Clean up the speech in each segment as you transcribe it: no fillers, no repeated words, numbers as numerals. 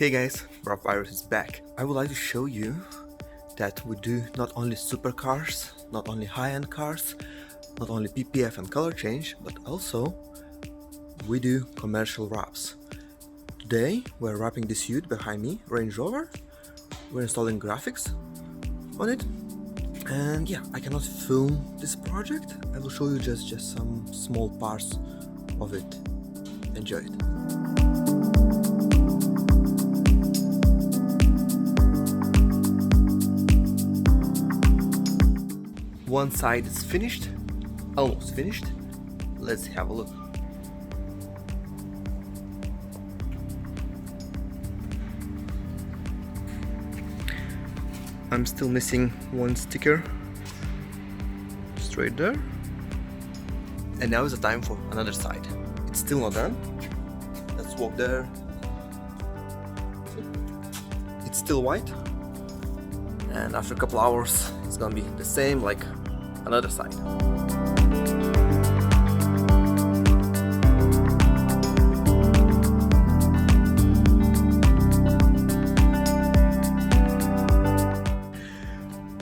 Hey guys, Rob Virus is back. I would like to show you that we do not only supercars, not only high-end cars, not only PPF and color change, but also we do commercial wraps. Today we're wrapping this Ute behind me, Range Rover. We're installing graphics on it, and yeah, I cannot film this project. I will show you just some small parts of it. Enjoy it. One side is finished, almost finished. Let's have a look. I'm still missing one sticker straight there. And now is the time for another side. It's still not done. Let's walk there. It's still white. And after a couple hours, it's gonna be the same like another side.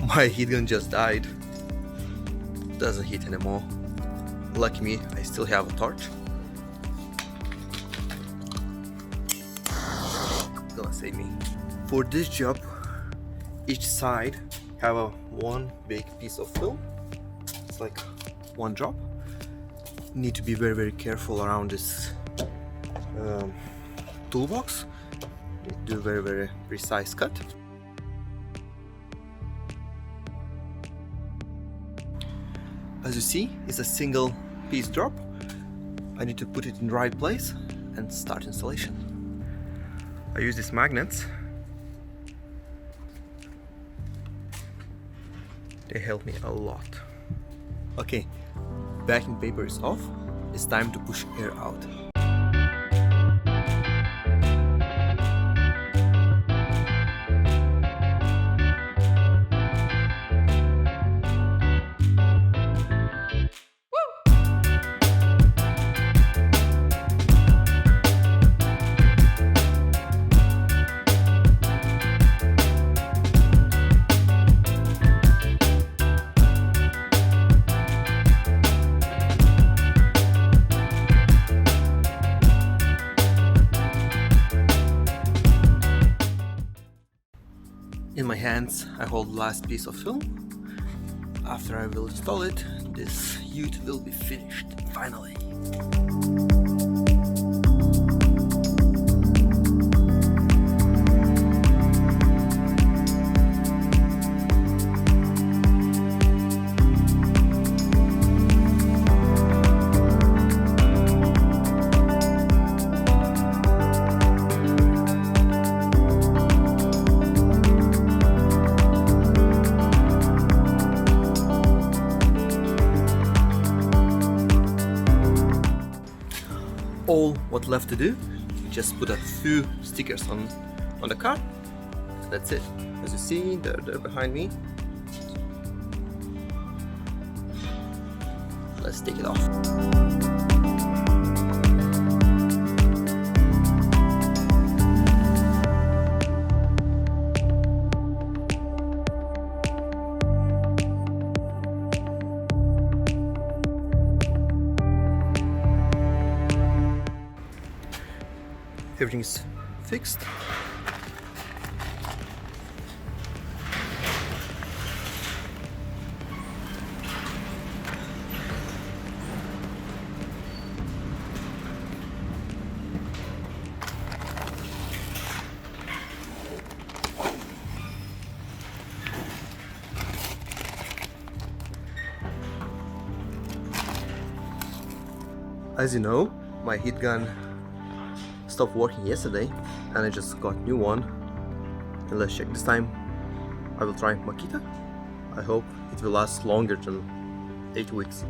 My heat gun just died. Doesn't heat anymore. Lucky me, I still have a torch. Gonna save me. For this job, each side have one big piece of film. It's like one drop. Need to be very careful around this toolbox. Need to do very precise cut. As you see, it's a single piece drop. I need to put it in the right place and start installation. I use these magnets. They help me a lot. Okay, backing paper is off. It's time to push air out. In my hands, I hold the last piece of film. After I will install it, this Ute will be finished, finally. All what left to do, just put a few stickers on the car. That's it. As you see, they're behind me. Let's take it off. Everything is fixed. As you know, my heat gun stopped working yesterday and I just got new one, and let's check. This time I will try Makita. I hope it will last longer than 8 weeks.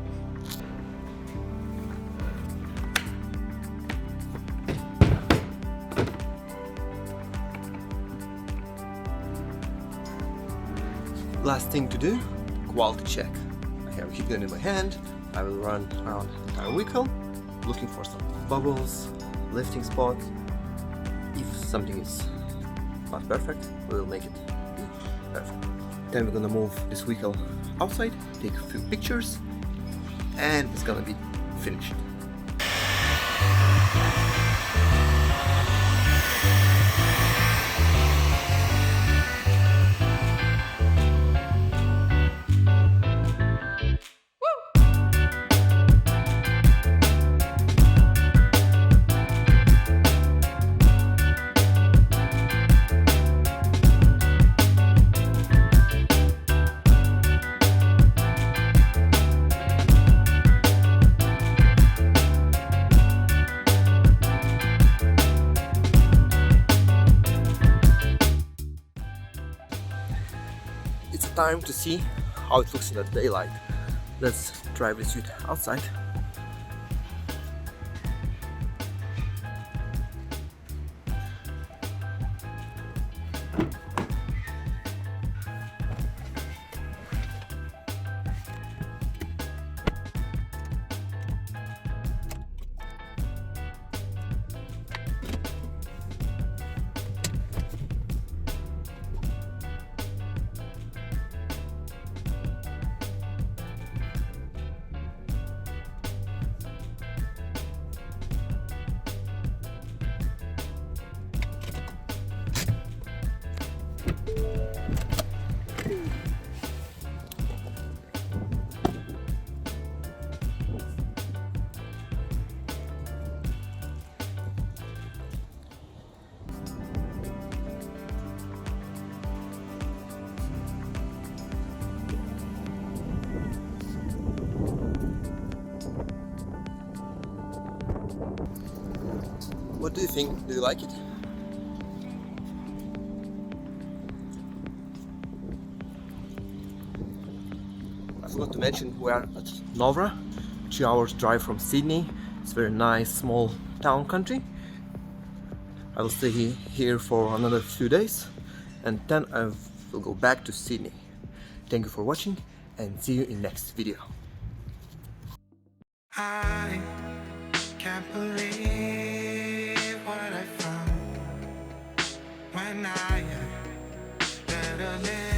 Last thing to do, quality check. I have a heat gun in my hand. I will run around the entire vehicle looking for some bubbles, lifting spots. If something is not perfect, we will make it be perfect. Then we're gonna move this vehicle outside, take a few pictures, and it's gonna be finished. It's time to see how it looks in the daylight. Let's drive this suit outside. What do you think? Do you like it? I forgot to mention we are at Novra, 2 hours drive from Sydney. It's a very nice small town country. I will stay here for another few days and then I will go back to Sydney. Thank you for watching and see you in next video. I can't believe what I found when I let a little